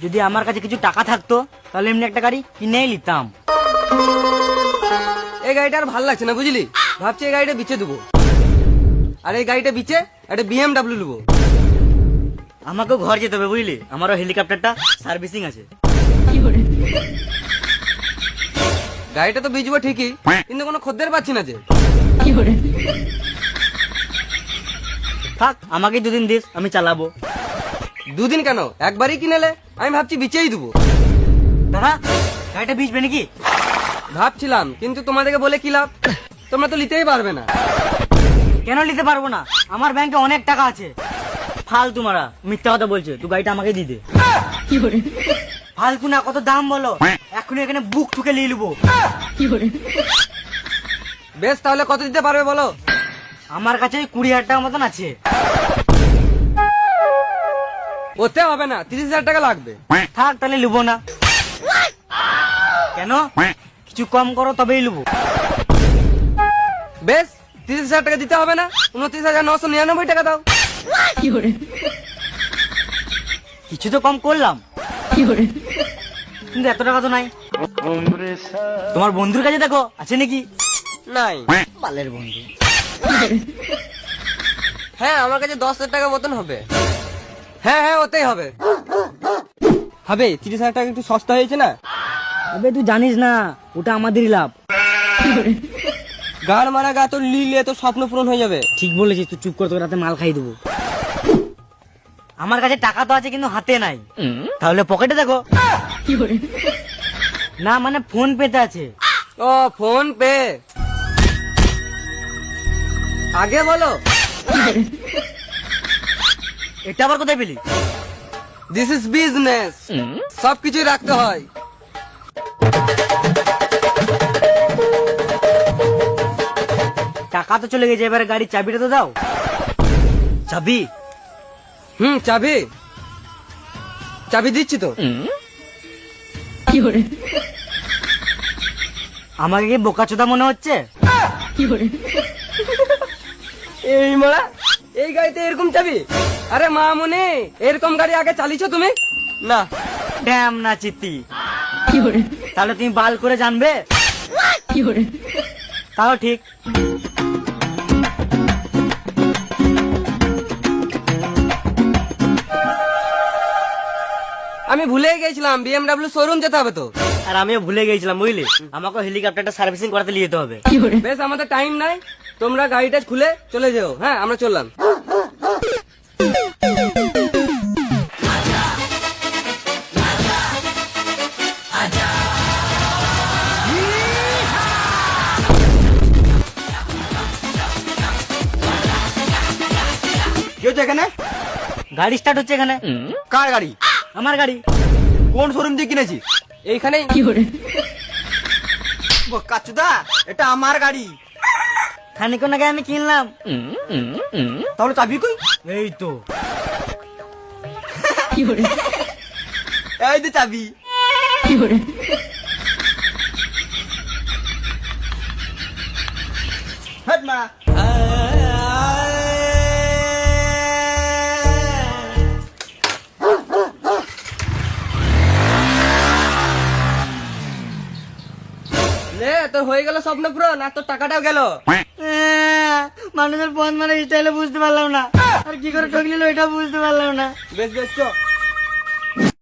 যদি আমার কাছে কিছু টাকা থাকতো তাহলে এমনি একটা গাড়ি কিনেই নিতাম। এই গাড়িটা আর ভালো লাগছে না বুঝলি, ভাবছি এই গাড়িটা বিচে দেবো, আর এই গাড়িটা বিচে একটা BMW নেবো। আমাকেও ঘর যেতে হবে বুঝলি, আমারও হেলিকপ্টারটা সার্ভিসিং আছে। গাড়িটা তো বিচবো ঠিকই, কিন্তু কোনো খদ্দের পাচ্ছি না যে। থাক, আমাকে 2 দিন দিস, আমি চালাবো। 2 দিন কেন, একবারই কিনেলে, আমি ভাবছি বিচেই দেবো। দাদা, গাড়িটা বিচবে নাকি? ভাবছিলাম, কিন্তু তোমাদেরকে বলে কি লাভ, তোমরা তো নিতেই পারবে না। কেন নিতে পারবো না? আমার ব্যাংকে অনেক টাকা আছে। ফালতু মারা, মিথ্যা কথা বলছে। তুই গাড়িটা আমাকে দিয়ে দে। ফালতু না, কত দাম বলো? এখন এখানে বুক ঠুকে নিয়ে নেবো। বেশ, তাহলে কত দিতে পারবে বলো? আমার কাছে 20,000 টাকা মতন আছে। ওতে হবে না, 30,000 টাকা লাগবে। থাক, তাহলে নেবো না। কেন? কিছু কম করো তবেই নেবো। বেশ, 30,000 টাকা দিতে হবে না, 29,999 টাকা দাও। কিছু তো কম করলাম, কিন্তু এত টাকা তো নাই। তোমার বন্ধুর কাছে দেখো, আছে নাকি? নাই। বালের বন্ধু। হ্যাঁ, আমার কাছে 10,000 টাকা মতন হবে। হ্যাঁ হ্যাঁ, ওতেই হবে। হবে, 30,000 টাকা একটু সস্তা হয়েছে না? আবে তুই জানিস না, ওটা আমাদেরই লাভ। গাড় মারা গা তোর লিলে তোর স্বপ্ন পূরণ হয়ে যাবে। ঠিক বলেছিস, তুই চুপ করে, তোর রাতে মাল খাই দেবো। আমার কাছে টাকা তো আছে, কিন্তু হাতে নাই। তাহলে পকেটে দেখো। না মানে ফোন পেতে আছে। ও, ফোন পে। আগে বলো। এটা আবার কোথায় পেলি? দিস ইজ বিজনেস, সবকিছুই রাখতে হয়। টাকা তো চলে গেছে, এবারে গাড়ির চাবিটা তো দাও। চাবি? চাবি, চাবি দিচ্ছি তো। আমাকে কি বোকাচোদা মনে হচ্ছে? এই মারা, এই গাড়িতে এরকম চাবি? আরে মা মনে, এরকম গাড়ি আগে চালিয়েছো তুমি? না। ড্যাম না চিত্তি। তাহলে তুমি বাল করে জানবে? তাও ঠিক। আমি ভুলে গেছিলাম, BMW শোরুম যেতে হবে তো। আর আমিও ভুলে গেছিলাম বুঝলি, আমাকে হেলিকপ্টারটা সার্ভিসিং করাতে নিয়ে যেতে হবে। বেশ, আমাদের টাইম নাই, তোমরা গাড়িটা খুলে চলে যাও। হ্যাঁ, আমরা চললাম। কি হচ্ছে এখানে? গাড়ি স্টার্ট হচ্ছে এখানে। কার গাড়ি? আমার গাড়ি। কোন শোরুম দিয়ে কিনেছি? এইখানে। কাচুদা, এটা আমার গাড়ি। খানিকক্ষণ আগে আমি কিনলাম। তাহলে চাবি কই? এই তো। এই যে চাবি। হাট মা। লে, তোর হয়ে গেল স্বপ্ন পূরণ, আর তোর টাকাটাও গেল। মানুষের ফোন মানে স্টাইলে বুঝতে পারলাম না, আর কি করে ঠকলিল ওইটা বুঝতে পারলাম না। বেশ বেশ, চো।